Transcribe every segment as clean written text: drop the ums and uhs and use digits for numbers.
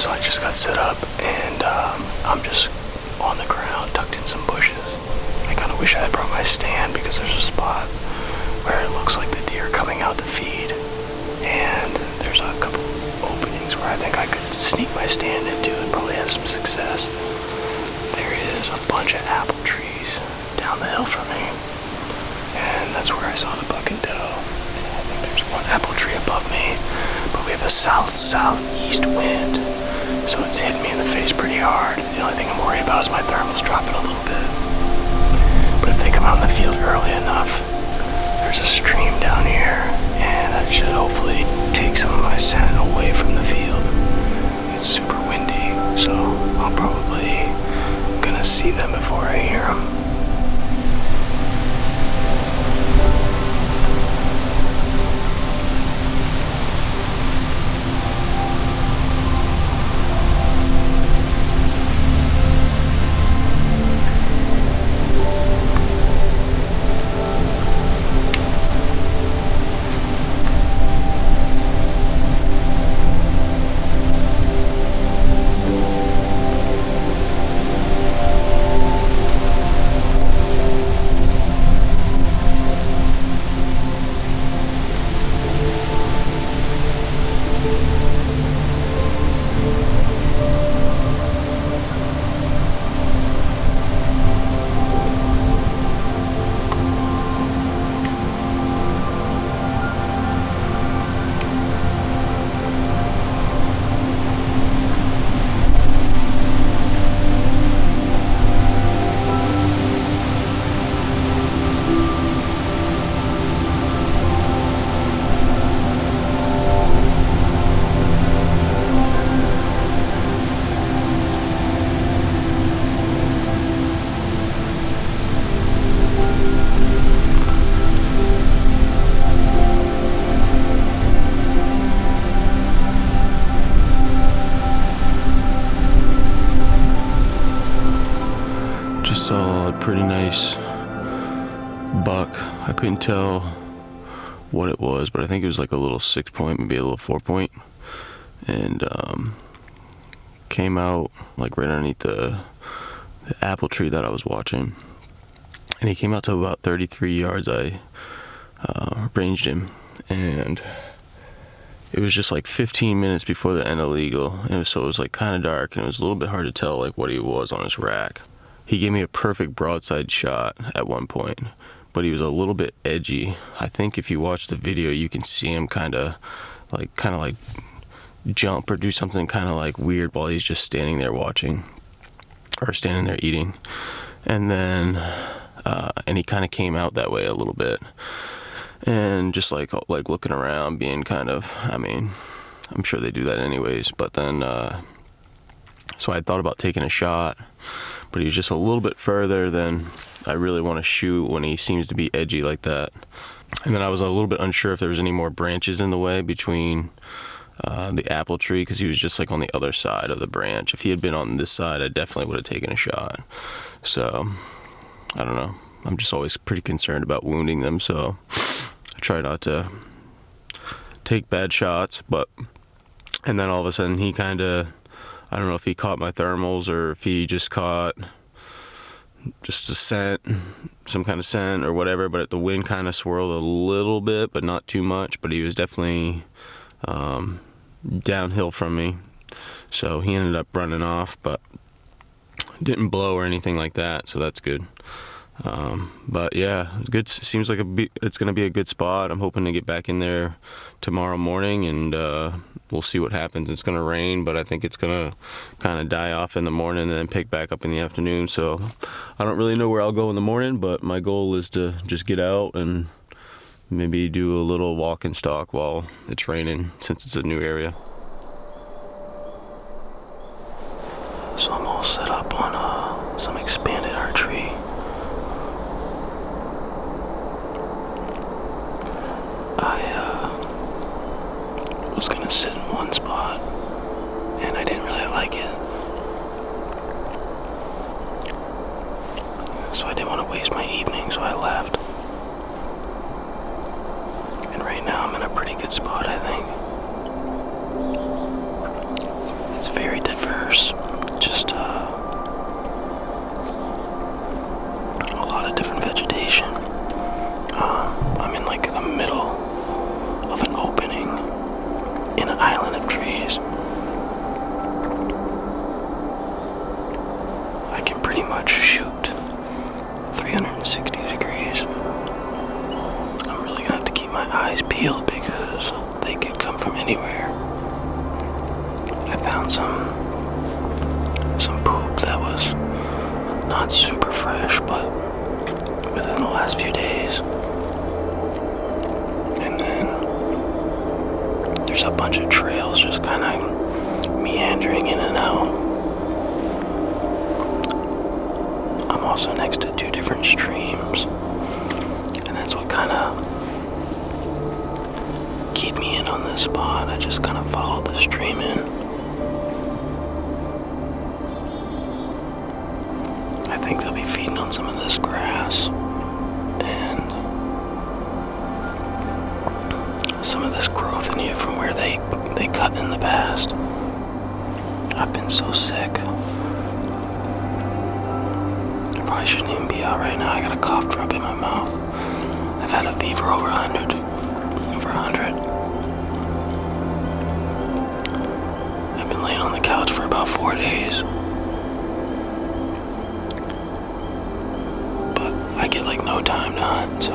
So I just got set up, and I'm just on the ground, tucked in some bushes. I kind of wish I had brought my stand, because there's a spot where it looks like the deer coming out to feed, and there's a couple openings where I think I could sneak my stand into and probably have some success. There is a bunch of apple trees down the hill from me, and that's where I saw the buck and doe. And I think there's one apple tree above me, but we have a south-southeast wind, so it's hitting me in the face pretty hard. The only thing I'm worried about is my thermal's dropping a little bit. But if they come out in the field early enough, there's a stream down here, and that should hopefully take some of my scent away from the field. It's super windy, so I'm probably gonna see them before I hear them. Saw a pretty nice buck. I couldn't tell what it was, but I think it was like a little 6-point, maybe a little 4-point, and came out like right underneath the apple tree that I was watching, and he came out to about 33 yards. I ranged him, and it was just like 15 minutes before the end of legal, and so it was like kind of dark, and it was a little bit hard to tell like what he was on his rack. He gave me a perfect broadside shot at one point, but he was a little bit edgy. I think if you watch the video, you can see him kind of like jump or do something kind of like weird while he's just standing there watching, or standing there eating. And then, and he kind of came out that way a little bit, and just like looking around, being kind of, I mean, I'm sure they do that anyways. But then, so I thought about taking a shot, but he was just a little bit further than I really want to shoot when he seems to be edgy like that. And then I was a little bit unsure if there was any more branches in the way between the apple tree, because he was just like on the other side of the branch. If he had been on this side, I definitely would have taken a shot. So, I don't know. I'm just always pretty concerned about wounding them, so I try not to take bad shots. And then all of a sudden he kind of, I don't know if he caught my thermals or if he just caught just a scent, some kind of scent or whatever, but the wind kind of swirled a little bit, but not too much. But he was definitely downhill from me, so he ended up running off, but didn't blow or anything like that, so that's good. But yeah, it's good. Seems like it's going to be a good spot. I'm hoping to get back in there tomorrow morning, and we'll see what happens. It's going to rain, but I think it's going to kind of die off in the morning and then pick back up in the afternoon. So I don't really know where I'll go in the morning, but my goal is to just get out and maybe do a little walk and stalk while it's raining, since it's a new area. So I'm all set up on some expanded archery. I was gonna sit in one spot, and I didn't really like it, so I didn't want to waste my evening, so I left. And right now I'm in a pretty good spot, I think. It's very degrees. I can pretty much shoot 360 degrees. I'm really gonna have to keep my eyes peeled because they could come from anywhere. I found some poop that was not super fresh, but within the last few days. And then there's a bunch of trails just kind of meandering in and out. I'm also next to 2 different streams, and that's what kind of keyed me in on this spot. I just kind of followed the stream in. I think they'll be feeding on some of this grass and some of this growth in here from where they cut in the past. I've been so sick. I probably shouldn't even be out right now. I got a cough drop in my mouth. I've had a fever over 100. I've been laying on the couch for about 4 days. I get like no time to hunt, so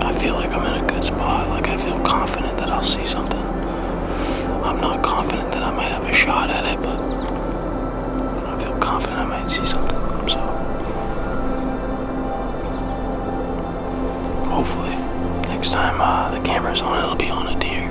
I feel like I'm in a good spot. Like I feel confident that I'll see something. I'm not confident that I might have a shot at it, but I feel confident I might see something. So hopefully next time the camera's on, it'll be on a deer.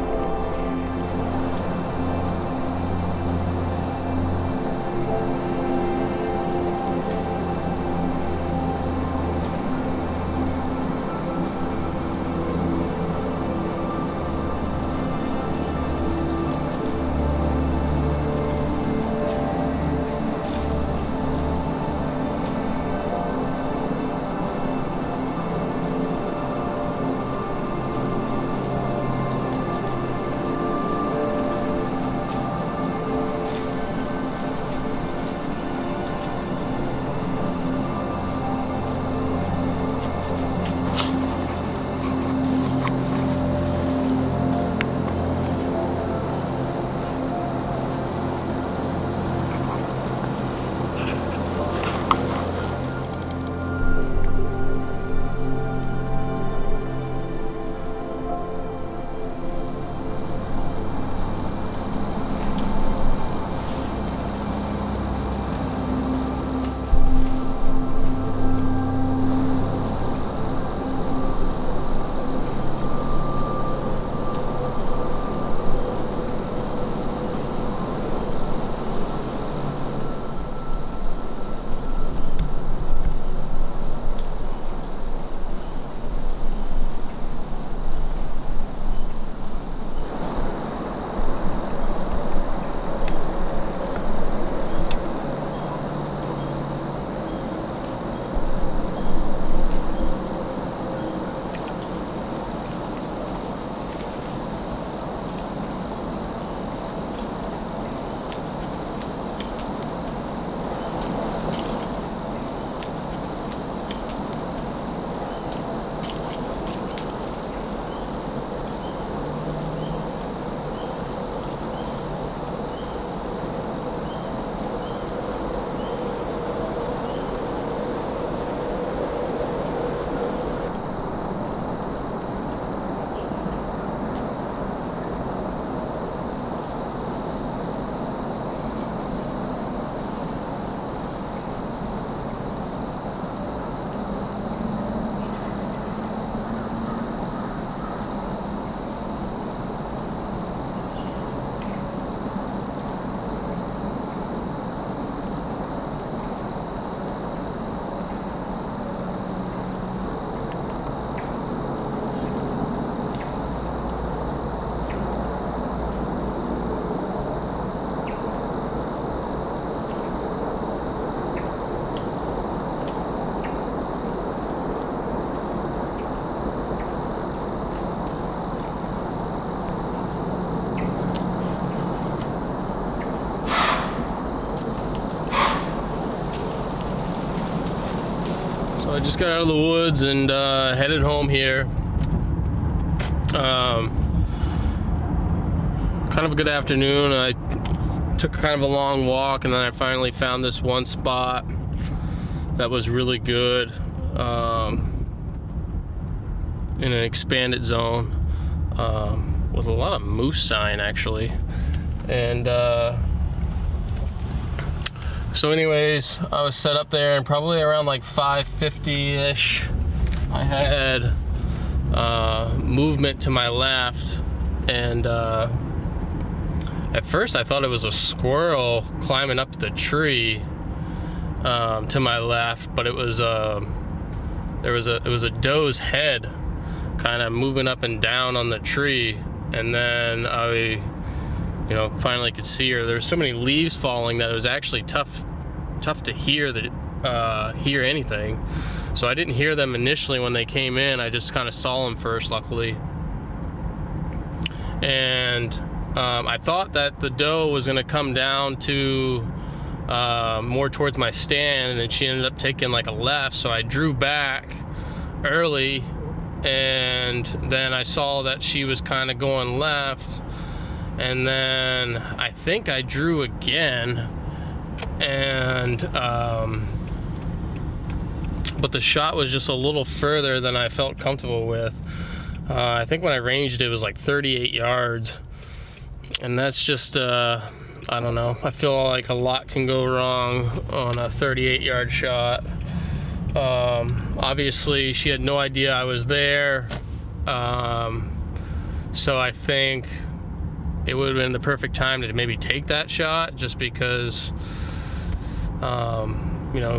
So I just got out of the woods and headed home here. Kind kind of a good afternoon. I took kind of a long walk, and then I finally found this one spot that was really good in an expanded zone with a lot of moose sign actually. And so anyways, I was set up there, and probably around like 5:50-ish I had movement to my left, and at first I thought it was a squirrel climbing up the tree to my left, but it was it was a doe's head kind of moving up and down on the tree. And then I finally could see her. There were so many leaves falling that it was actually tough to hear anything. So I didn't hear them initially when they came in. I just kind of saw them first, luckily. And I thought that the doe was going to come down to more towards my stand, and she ended up taking like a left. So I drew back early, and then I saw that she was kind of going left, and then I think I drew again, and but the shot was just a little further than I felt comfortable with. I think when I ranged it was like 38 yards, and that's just I don't know, I feel like a lot can go wrong on a 38-yard shot. Obviously she had no idea I was there, so I think it would have been the perfect time to maybe take that shot, just because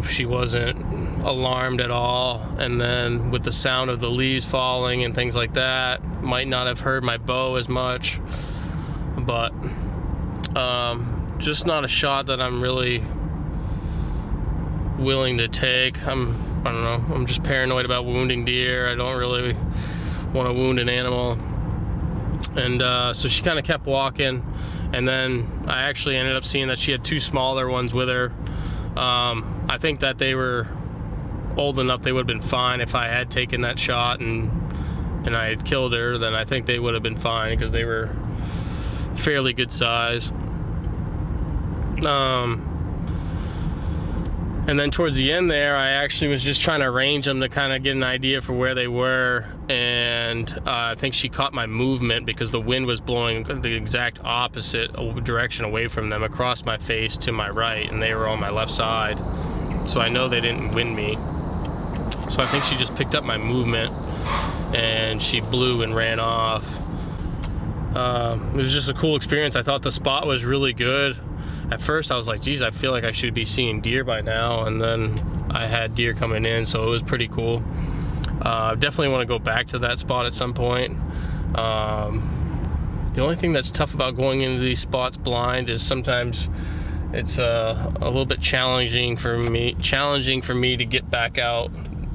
she wasn't alarmed at all, and then with the sound of the leaves falling and things like that, might not have heard my bow as much. But just not a shot that I'm really willing to take. I don't know, I'm just paranoid about wounding deer. I don't really want to wound an animal. And so she kind of kept walking, and then I actually ended up seeing that she had two smaller ones with her. I think that they were old enough they would have been fine. If I had taken that shot and I had killed her, then I think they would have been fine, because they were fairly good size. And then towards the end there, I actually was just trying to range them to kind of get an idea for where they were, and I think she caught my movement because the wind was blowing the exact opposite direction away from them, across my face to my right, and they were on my left side. So I know they didn't wind me. So I think she just picked up my movement and she blew and ran off. It was just a cool experience. I thought the spot was really good. At first I was like, geez, I feel like I should be seeing deer by now, and then I had deer coming in, so it was pretty cool. Definitely want to go back to that spot at some point. The only thing that's tough about going into these spots blind is sometimes it's a little bit challenging for me to get back out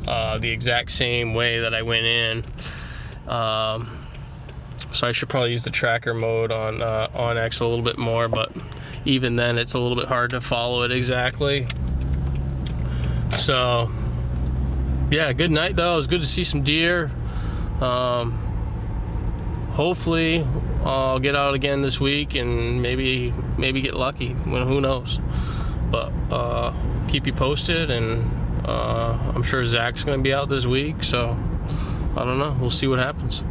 the exact same way that I went in. So I should probably use the tracker mode on X a little bit more, but even then it's a little bit hard to follow it exactly. So yeah, good night though. It was good to see some deer. Hopefully I'll get out again this week and maybe get lucky. Well, who knows? But keep you posted, and I'm sure Zach's gonna be out this week, so I don't know, we'll see what happens.